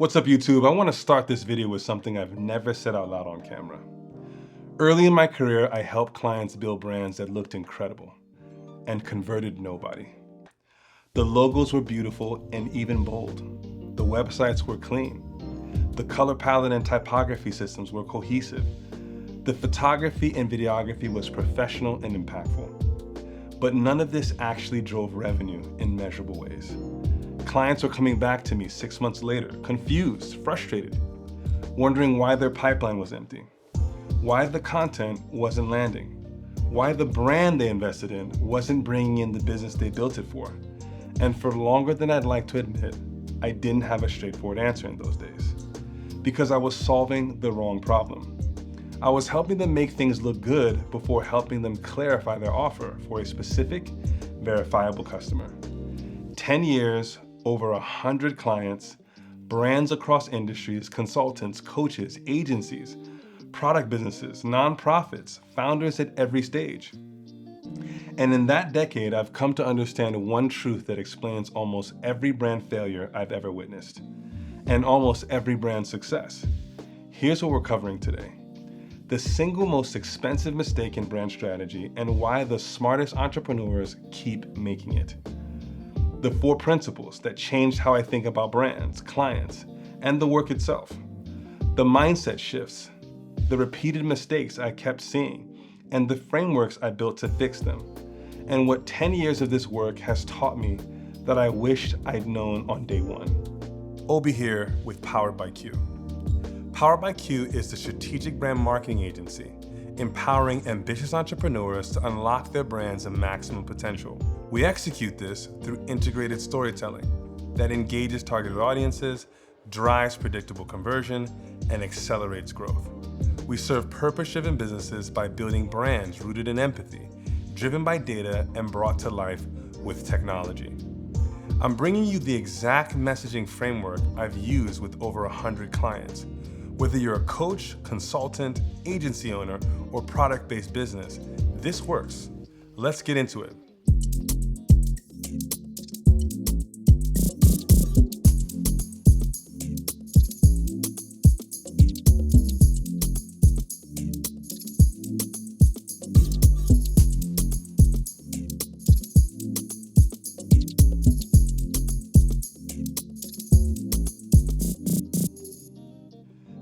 What's up, YouTube? I want to start this video with something I've never said out loud on camera. Early in my career, I helped clients build brands that looked incredible and converted nobody. The logos were beautiful and even bold. The websites were clean. The color palette and typography systems were cohesive. The photography and videography was professional and impactful. But none of this actually drove revenue in measurable ways. Clients were coming back to me 6 months later, confused, frustrated, wondering why their pipeline was empty, why the content wasn't landing, why the brand they invested in wasn't bringing in the business they built it for. And for longer than I'd like to admit, I didn't have a straightforward answer in those days, because I was solving the wrong problem. I was helping them make things look good before helping them clarify their offer for a specific, verifiable customer. 10 years, over 100 clients, brands across industries, consultants, coaches, agencies, product businesses, nonprofits, founders at every stage. And in that decade, I've come to understand one truth that explains almost every brand failure I've ever witnessed, and almost every brand success. Here's what we're covering today: the single most expensive mistake in brand strategy and why the smartest entrepreneurs keep making it. The 4 principles that changed how I think about brands, clients, and the work itself. The mindset shifts, the repeated mistakes I kept seeing, and the frameworks I built to fix them. And what 10 years of this work has taught me that I wished I'd known on day one. Obi here with Powered by Q. Powered by Q is the strategic brand marketing agency, empowering ambitious entrepreneurs to unlock their brand's maximum potential. We execute this through integrated storytelling that engages targeted audiences, drives predictable conversion, and accelerates growth. We serve purpose-driven businesses by building brands rooted in empathy, driven by data, and brought to life with technology. I'm bringing you the exact messaging framework I've used with over 100 clients. Whether you're a coach, consultant, agency owner, or product-based business, this works. Let's get into it.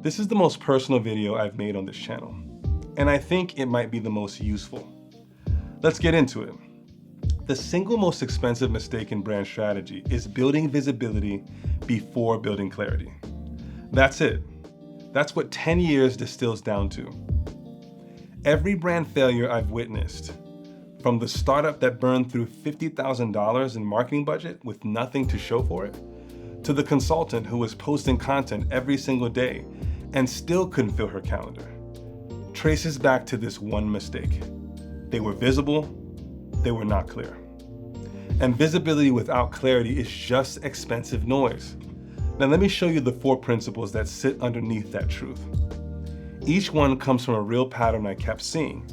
This is the most personal video I've made on this channel, and I think it might be the most useful. Let's get into it. The single most expensive mistake in brand strategy is building visibility before building clarity. That's it. That's what 10 years distills down to. Every brand failure I've witnessed, from the startup that burned through $50,000 in marketing budget with nothing to show for it, to the consultant who was posting content every single day and still couldn't fill her calendar, traces back to this one mistake. They were visible, they were not clear. And visibility without clarity is just expensive noise. Now let me show you the 4 principles that sit underneath that truth. Each one comes from a real pattern I kept seeing: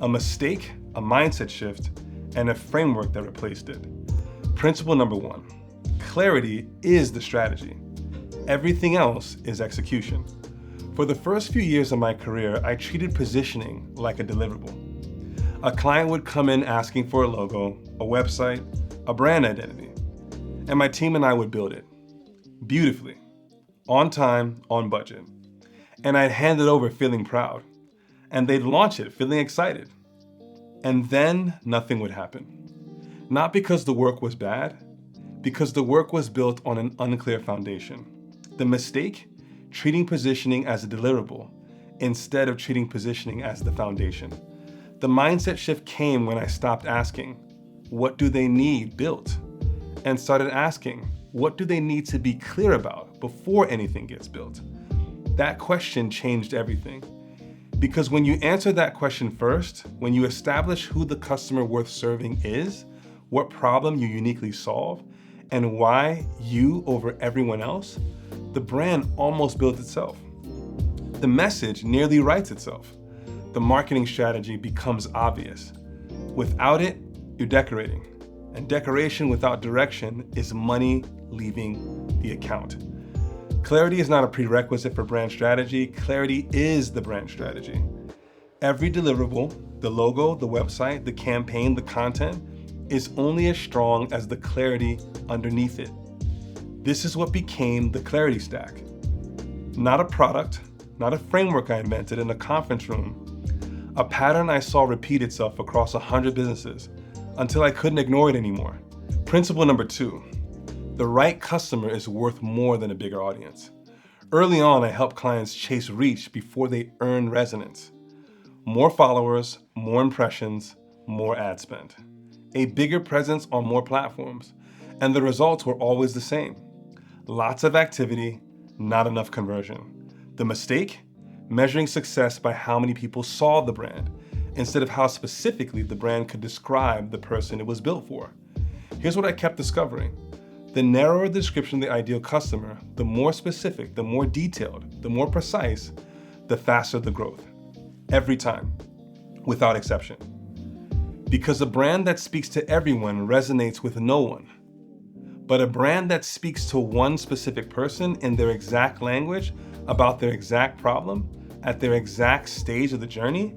a mistake, a mindset shift, and a framework that replaced it. Principle number 1, clarity is the strategy. Everything else is execution. For the first few years of my career, I treated positioning like a deliverable. A client would come in asking for a logo, a website, a brand identity, and my team and I would build it beautifully, on time, on budget. And I'd hand it over feeling proud, and they'd launch it feeling excited. And then nothing would happen. Not because the work was bad, because the work was built on an unclear foundation. The mistake? Treating positioning as a deliverable instead of treating positioning as the foundation. The mindset shift came when I stopped asking, what do they need built? And started asking, what do they need to be clear about before anything gets built? That question changed everything. Because when you answer that question first, when you establish who the customer worth serving is, what problem you uniquely solve, and why you over everyone else, the brand almost builds itself. The message nearly writes itself. The marketing strategy becomes obvious. Without it, you're decorating. And decoration without direction is money leaving the account. Clarity is not a prerequisite for brand strategy. Clarity is the brand strategy. Every deliverable, the logo, the website, the campaign, the content, is only as strong as the clarity underneath it. This is what became the Clarity Stack. Not a product, not a framework I invented in a conference room, a pattern I saw repeat itself across 100 businesses until I couldn't ignore it anymore. Principle number 2, the right customer is worth more than a bigger audience. Early on, I helped clients chase reach before they earn resonance. More followers, more impressions, more ad spend. A bigger presence on more platforms, and the results were always the same. Lots of activity, not enough conversion. The mistake? Measuring success by how many people saw the brand, instead of how specifically the brand could describe the person it was built for. Here's what I kept discovering. The narrower the description of the ideal customer, the more specific, the more detailed, the more precise, the faster the growth. Every time, without exception. Because a brand that speaks to everyone resonates with no one. But a brand that speaks to one specific person in their exact language about their exact problem at their exact stage of the journey,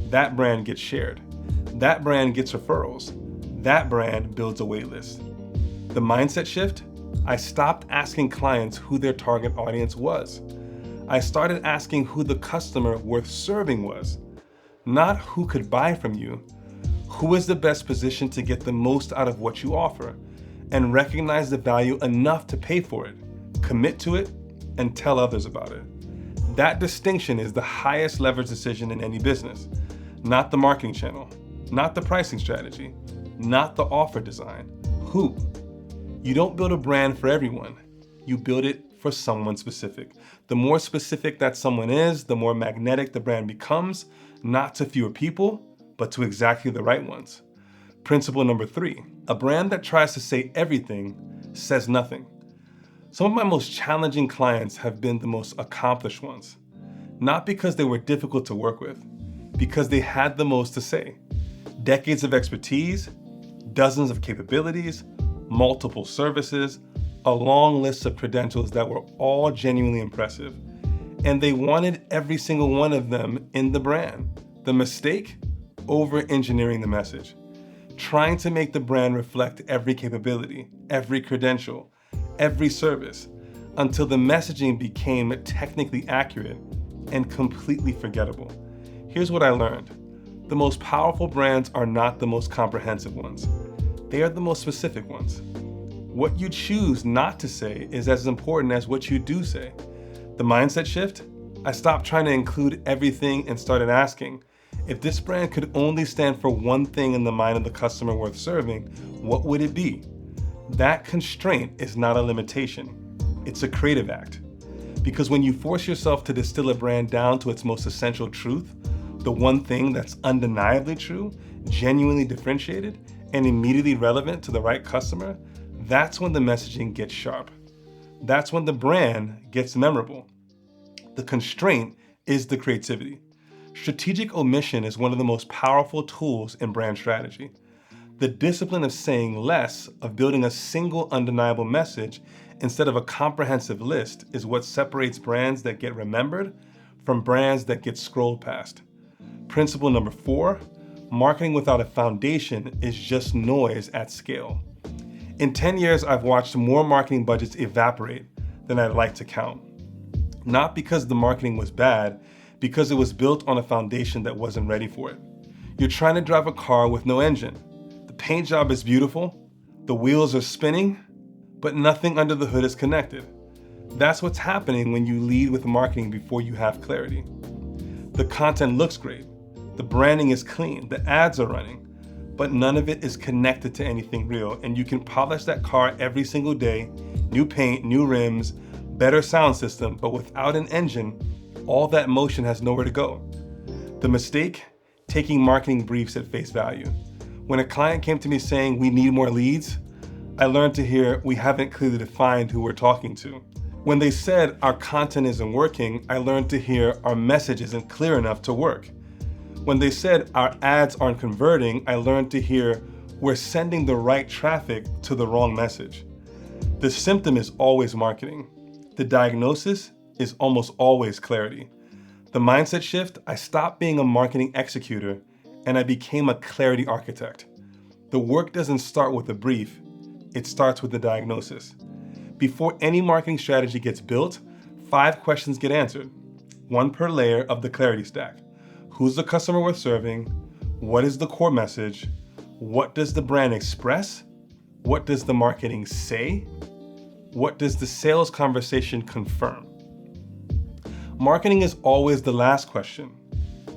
that brand gets shared. That brand gets referrals. That brand builds a wait list. The mindset shift? I stopped asking clients who their target audience was. I started asking who the customer worth serving was. Not who could buy from you. Who is the best positioned to get the most out of what you offer and recognize the value enough to pay for it, commit to it, and tell others about it. That distinction is the highest leverage decision in any business. Not the marketing channel, not the pricing strategy, not the offer design. Who? You don't build a brand for everyone. You build it for someone specific. The more specific that someone is, the more magnetic the brand becomes, not to fewer people, but to exactly the right ones. Principle number 3, a brand that tries to say everything says nothing. Some of my most challenging clients have been the most accomplished ones. Not because they were difficult to work with, because they had the most to say. Decades of expertise, dozens of capabilities, multiple services, a long list of credentials that were all genuinely impressive. And they wanted every single one of them in the brand. The mistake? Over-engineering the message. Trying to make the brand reflect every capability, every credential, every service, until the messaging became technically accurate and completely forgettable. Here's what I learned. The most powerful brands are not the most comprehensive ones. They are the most specific ones. What you choose not to say is as important as what you do say. The mindset shift? I stopped trying to include everything and started asking, if this brand could only stand for one thing in the mind of the customer worth serving, what would it be? That constraint is not a limitation. It's a creative act. Because when you force yourself to distill a brand down to its most essential truth, the one thing that's undeniably true, genuinely differentiated, and immediately relevant to the right customer, that's when the messaging gets sharp. That's when the brand gets memorable. The constraint is the creativity. Strategic omission is one of the most powerful tools in brand strategy. The discipline of saying less, of building a single undeniable message instead of a comprehensive list, is what separates brands that get remembered from brands that get scrolled past. Principle number 4, marketing without a foundation is just noise at scale. In 10 years, I've watched more marketing budgets evaporate than I'd like to count. Not because the marketing was bad, because it was built on a foundation that wasn't ready for it. You're trying to drive a car with no engine. The paint job is beautiful, the wheels are spinning, but nothing under the hood is connected. That's what's happening when you lead with marketing before you have clarity. The content looks great, the branding is clean, the ads are running, but none of it is connected to anything real, and you can polish that car every single day, new paint, new rims, better sound system, but without an engine, all that motion has nowhere to go. The mistake? Taking marketing briefs at face value. When a client came to me saying, we need more leads, I learned to hear, we haven't clearly defined who we're talking to. When they said, our content isn't working, I learned to hear, our message isn't clear enough to work. When they said, our ads aren't converting, I learned to hear, we're sending the right traffic to the wrong message. The symptom is always marketing. The diagnosis is almost always clarity. The mindset shift, I stopped being a marketing executor and I became a clarity architect. The work doesn't start with a brief, it starts with the diagnosis. Before any marketing strategy gets built, 5 questions get answered, one per layer of the clarity stack. Who's the customer we're serving? What is the core message? What does the brand express? What does the marketing say? What does the sales conversation confirm? Marketing is always the last question,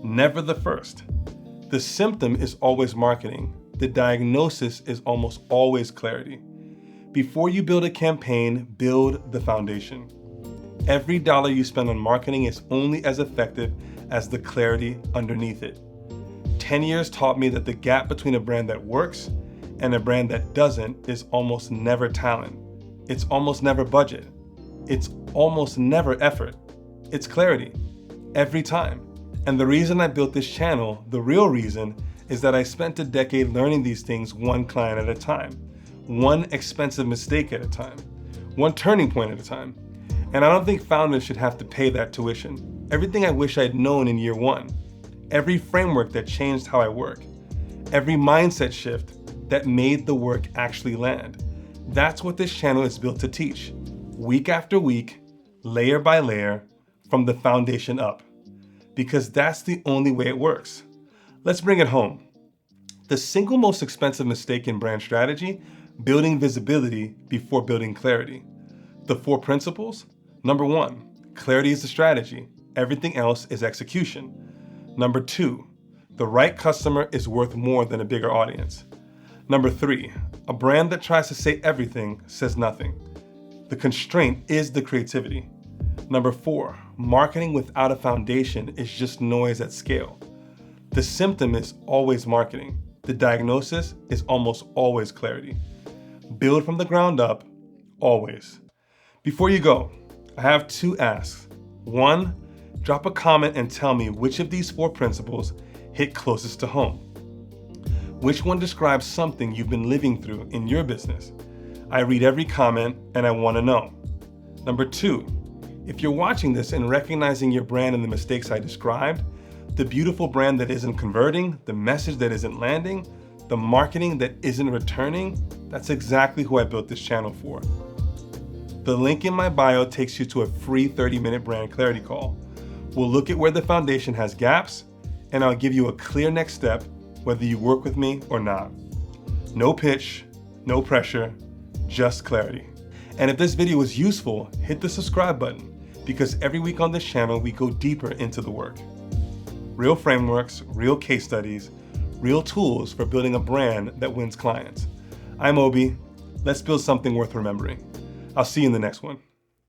never the first. The symptom is always marketing. The diagnosis is almost always clarity. Before you build a campaign, build the foundation. Every dollar you spend on marketing is only as effective as the clarity underneath it. 10 years taught me that the gap between a brand that works and a brand that doesn't is almost never talent. It's almost never budget. It's almost never effort. It's clarity, every time. And the reason I built this channel, the real reason, is that I spent a decade learning these things one client at a time, one expensive mistake at a time, one turning point at a time. And I don't think founders should have to pay that tuition. Everything I wish I'd known in year 1, every framework that changed how I work, every mindset shift that made the work actually land. That's what this channel is built to teach. Week after week, layer by layer, from the foundation up. Because that's the only way it works. Let's bring it home. The single most expensive mistake in brand strategy, building visibility before building clarity. The 4 principles. Number 1, clarity is the strategy. Everything else is execution. Number 2, the right customer is worth more than a bigger audience. Number 3, a brand that tries to say everything says nothing. The constraint is the creativity. Number 4, marketing without a foundation is just noise at scale. The symptom is always marketing. The diagnosis is almost always clarity. Build from the ground up, always. Before you go, I have 2 asks. 1, drop a comment and tell me which of these 4 principles hit closest to home. Which one describes something you've been living through in your business? I read every comment and I want to know. Number 2, if you're watching this and recognizing your brand and the mistakes I described, the beautiful brand that isn't converting, the message that isn't landing, the marketing that isn't returning, that's exactly who I built this channel for. The link in my bio takes you to a free 30-minute brand clarity call. We'll look at where the foundation has gaps, and I'll give you a clear next step, whether you work with me or not. No pitch, no pressure, just clarity. And if this video was useful, hit the subscribe button, because every week on this channel, we go deeper into the work. Real frameworks, real case studies, real tools for building a brand that wins clients. I'm Obi. Let's build something worth remembering. I'll see you in the next one.